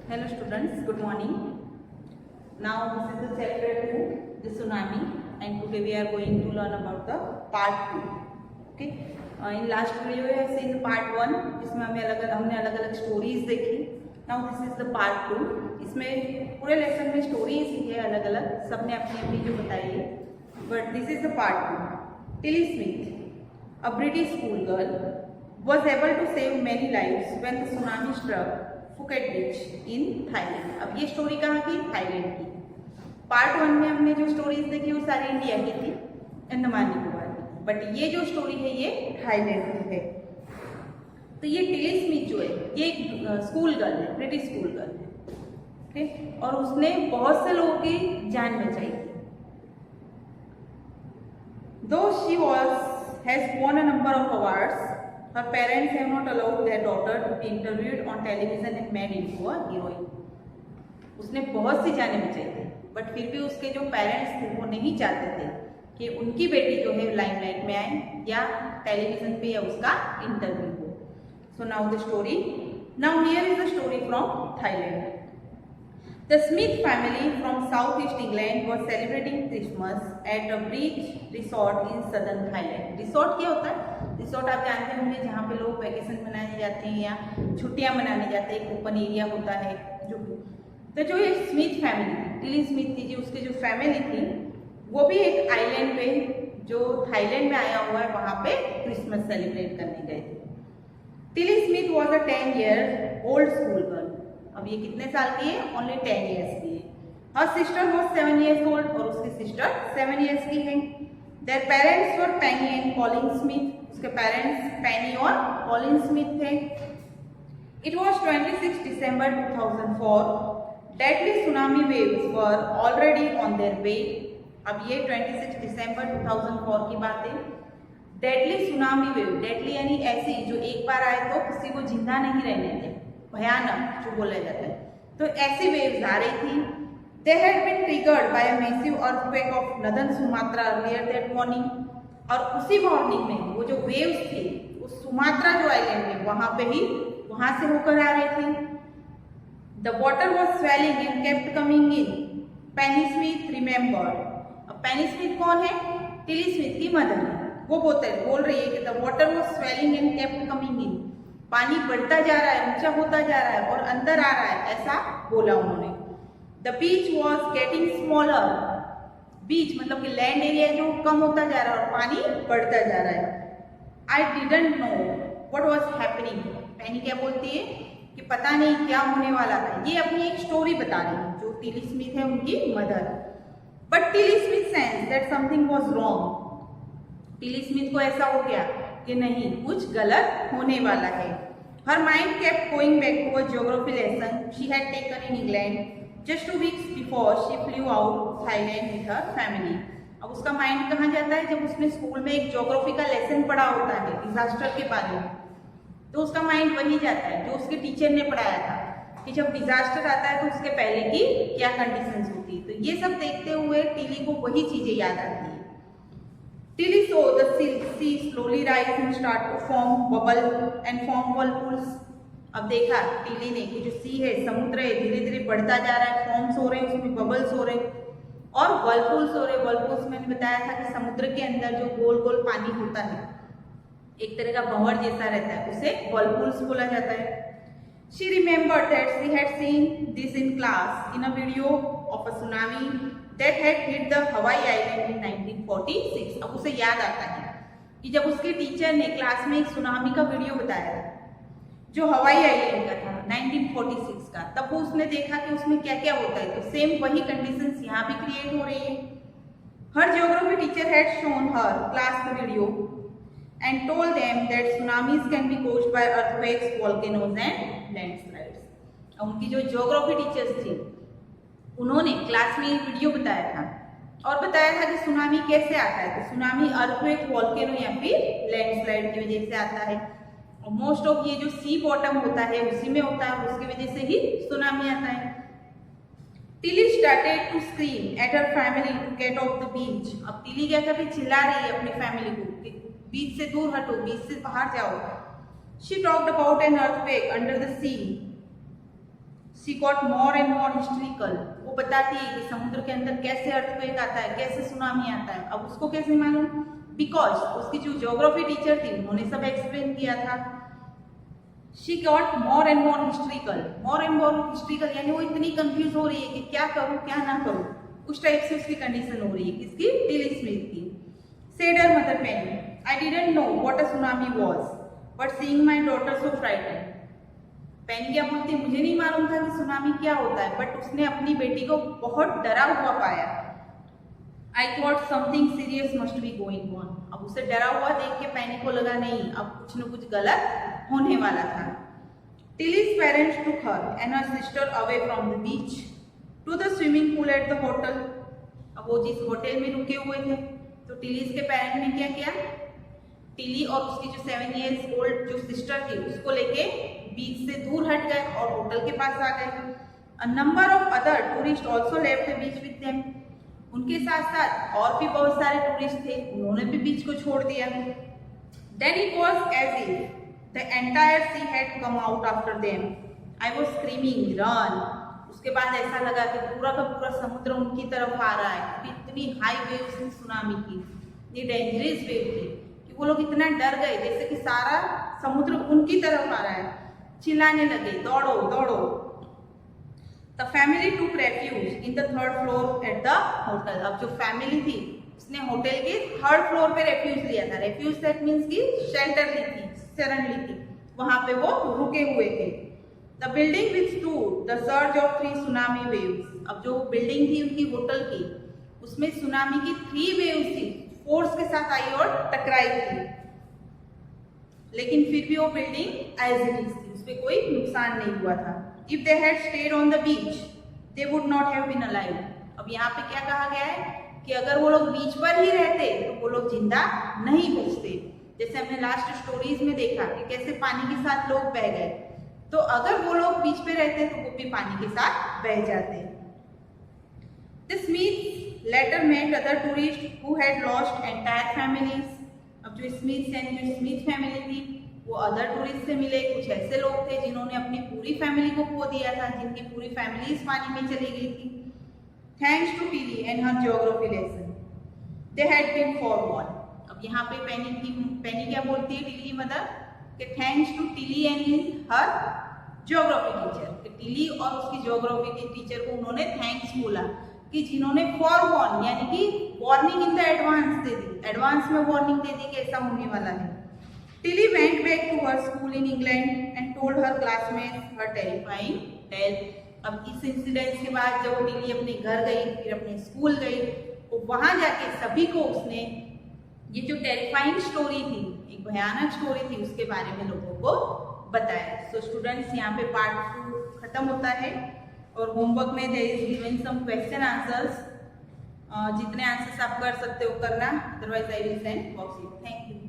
Hello students, good morning. Now this is the chapter 2, the tsunami, and today we are going to learn about the part 2. Okay. In last video we have seen the part 1, जिसमें हमने अलग अलग stories देखी. Now this is the part 2. इसमें पूरे lesson में stories ही है अलग अलग, सबने अपनी अपनी जो बताई है. But this is the part 2. Tilly Smith, a British schoolgirl, was able to save many lives when the tsunami struck Phuket beach in Thailand. अब ये स्टोरी कहाँ की? थाईलैंड की. पार्ट 1 में हमने जो स्टोरीज देखी वो सारी इंडिया की थी, अंडमान निकोबार की. बट ये जो स्टोरी है ये थाईलैंड की है. तो ये टिली स्मिथ जो है ये एक स्कूल गर्ल है, ब्रिटिश स्कूल गर्ल है. ओके. और उसने बहुत से लोगों की जान बचाई थी. दो she has won a number of awards, her parents have not allowed their daughter to be interviewed on television and made into a heroine. उसने बहुत सी जानें बचाई थी, बट फिर भी उसके जो पेरेंट्स थे वो नहीं चाहते थे कि उनकी बेटी जो है लाइमलाइट में आए या टेलीविजन पे या उसका इंटरव्यू हो. So now the story. Now here is the story from Thailand. The Smith family from southeast England was celebrating Christmas at a beach resort in southern Thailand. Resort क्या होता है? Resort आप जानते होंगे जहाँ पे लोग वैकेशन मनाने जाते हैं या छुट्टियाँ मनाने जाते हैं. एक ओपन एरिया होता है जो. तो जो ये स्मिथ फैमिली थी, टिली स्मिथ थी, जो उसकी जो फैमिली थी वो भी एक आइलैंड पे जो थाईलैंड में आया हुआ है वहाँ पे क्रिसमस सेलिब्रेट करने गए थे. Tilly Smith was a 10-year old school girl. अब ये कितने साल की है? ओनली 10 years की है. Her sister was 7 years old और उसकी सिस्टर 7 years की है. Their parents were Penney and Colin Smith. उसके पेरेंट्स पेनी और कॉलिन स्मिथ थे. It was 26 December 2004. Deadly tsunami waves were already on their way. अब ये 26 December 2004 की बात है. डेडली सुनामी वेव, डेडली यानी ऐसी जो एक बार आए तो किसी को जिंदा नहीं रहने दे, भयानक जो बोला जाता है. तो ऐसी वेव्स आ रही थी. They had been triggered by a massive earthquake off northern Sumatra earlier that morning. और उसी मॉर्निंग में वो जो वेव्स थी उस सुमात्रा जो आइलैंड है वहां पे ही वहां से होकर आ रही थी. The water was swelling and kept coming in. Penney Smith remembered. अब पेनी स्मिथ कौन है? टिली स्मिथ की मदर है. वो बोल रही है कि the water was swelling and kept coming in. पानी बढ़ता जा रहा है, ऊंचा होता जा रहा है और अंदर आ रहा है, ऐसा बोला उन्होंने. The beach was getting smaller. Beach मतलब कि लैंड एरिया जो कम होता जा रहा है और पानी बढ़ता जा रहा है. I didn't know what was happening. Penny क्या बोलती है कि पता नहीं क्या होने वाला था. ये अपनी एक स्टोरी बता रही है जो टिली स्मिथ है उनकी mother. But Tilly Smith sense that something was wrong. Tilly Smith को ऐसा हो गया कि नहीं, कुछ गलत होने वाला है. Her mind kept going back to a geography lesson she had taken in England just 2 weeks before she flew out Thailand with her family. अब उसका माइंड कहाँ जाता है? जब उसने स्कूल में एक ज्योग्राफी का लेसन पढ़ा होता है डिजास्टर के बारे में, तो उसका माइंड वही जाता है जो उसके टीचर ने पढ़ाया था कि जब डिजास्टर आता है तो उसके पहले की क्या कंडीशंस होती है. तो ये सब देखते हुए टिली को वही चीजें याद आती है. Tilly saw the sea slowly rise and start to form bubble and form whirlpools. अब देखा टिली ने कि जो सी है, समुद्र है, धीरे धीरे बढ़ता जा रहा है, फॉर्म्स हो रहे हैं, उसमें बबल्स हो रहे हैं और वर्लपूल्स हो रहे हैं. वर्लपूल्स मैंने बताया था कि समुद्र के अंदर जो गोल गोल पानी होता है, एक तरह का भंवर जैसा रहता है, उसे वर्लपूल्स बोला जाता है. She remembered that she had seen this in class in a video of a tsunami that had hit the Hawaii Island in 1946. अब उसे याद आता है कि जब उसके टीचर ने क्लास में एक सुनामी का वीडियो बताया जो हवाई आइलैंड का था 1946 का, तब वो उसने देखा कि उसमें क्या क्या होता है. तो सेम वही कंडीशंस यहाँ भी क्रिएट हो रही है. Her geography teacher had shown her class the video and told them that tsunamis can be caused by earthquakes, volcanoes and landslides. उनकी जो ज्योग्राफी टीचर्स थी उन्होंने क्लास में एक वीडियो बताया था और बताया था कि सुनामी कैसे आता है. तो सुनामी अर्थक्वेक, वॉल्केनो या फिर लैंडस्लाइड की वजह से आता है. और मोस्ट ऑफ ये जो सी बॉटम होता है उसी में होता है, उसकी वजह से ही सुनामी आता है. Tilly started to scream at her family to get off the beach. अब टिली क्या कर रही, चिल्ला रही है अपनी फैमिली को, बीच से दूर हटो, बीच से बाहर जाओ. She talked about an earthquake under the sea. She got more and more historical, वो बताती है कि समुद्र के अंदर कैसे अर्थक्वेक आता है, कैसे सुनामी आता है। अब उसको कैसे मालूम? बिकॉज उसकी जो ज्योग्राफी टीचर थी उन्होंने सब एक्सप्लेन किया था। She got more and more historical, more and more historical यानी वो इतनी कंफ्यूज हो रही है कि क्या करूं क्या ना करूं, उस टाइप से उसकी कंडीशन हो रही है। किसकी? टिली स्मिथ की। Said her mother Penny, I didn't know what a tsunami was, but seeing my daughter so frightened. पेनी क्या बोलती है, मुझे नहीं मालूम था कि सुनामी क्या होता है, बट उसने अपनी बेटी को बहुत डरा हुआ पाया। I thought something serious must be going on. अब उसे डरा हुआ देख के पेनी को लगा नहीं, अब कुछ न कुछ गलत होने वाला था। Tilly's parents took her and her sister away from the beach to the swimming pool at the hotel. अब वो जिस होटल में रुके हुए थे, तो टिलीज के पेरेंट ने क्या किया? टिली और उसकी जो 7 years ओल्ड जो सिस्टर थी उसको लेके बीच से दूर हट गए और होटल के पास आ गए। A number of other tourist also left the beach with them. उनके साथ साथ और भी बहुत सारे टूरिस्ट थे, उन्होंने भी बीच को छोड़ दिया। Then it was as if the entire sea had come out after them. I was screaming run. उसके बाद ऐसा लगा कि पूरा का पूरा समुद्र उनकी तरफ आ रहा है। इतनी हाई वेव्स थी सुनामी की, ये डेंजरस वेव थी कि वो लोग इतना डर गए जैसे कि सारा समुद्र उनकी तरफ आ रहा है। चिल्लाने लगे, दौड़ो दौड़ो। The family took refuge in the 3rd floor at the hotel. अब जो फैमिली थी उसने होटल के 3rd फ्लोर पे रेफ्यूज लिया था। रेफ्यूज दैट मीन्स की शेल्टर ली थी, शरण ली थी, वहां पे वो रुके हुए थे। The building withstood the surge of 3 tsunami waves. अब जो बिल्डिंग थी उनकी होटल की, उसमें सुनामी की 3 वेव्स थी, फोर्स के साथ आई और टकराई थी। लेकिन फिर भी वो बिल्डिंग एज इट इज थी, उसपे कोई नुकसान नहीं हुआ था। If they had stayed on the beach, they would not have been alive. अब यहाँ पे क्या कहा गया है कि अगर वो लोग बीच पर ही रहते तो वो लोग जिंदा नहीं बचते। जैसे हमने लास्ट स्टोरीज में देखा कि कैसे पानी के साथ लोग बह गए, तो अगर वो लोग बीच पे रहते तो वो भी पानी के साथ बह जाते। The Smiths later met other tourists who had lost entire families. अब जो स्मिथ यानी जो स्मिथ फैमिली थी वो अदर टूरिस्ट से मिले। कुछ ऐसे लोग थे जिन्होंने अपनी पूरी फैमिली को खो दिया था, जिनकी पूरी फैमिली इस पानी में चली गई थी। Thanks to Tilly and her geography lesson, they had been forewarned. अब यहाँ पे पेनी क्या बोलती है टिली की मदर कि thanks to Tilly and her geography teacher, कि टिली और उसकी ज्योग्राफी की टीचर को उन्होंने थैंक्स बोला कि जिन्होंने फॉरवॉर्न यानी कि वार्निंग इन द एडवांस दे दी, एडवांस में वार्निंग दे दी कि ऐसा होने वाला है। Tilly went back to her school in England and told her classmates her terrifying tale. अब इस इंसिडेंट के बाद जब टिली अपने घर गई, फिर अपने स्कूल गई, तो वहां जाके सभी को उसने ये जो टेरिफाइंग स्टोरी थी, एक भयानक स्टोरी थी, उसके बारे में लोगों को बताया। सो स्टूडेंट्स, यहाँ पे पार्ट 2 खत्म होता है और होमवर्क में there is given some question answers. जितने आंसर्स आप कर सकते हो करना, otherwise I will send worksheet. Thank you.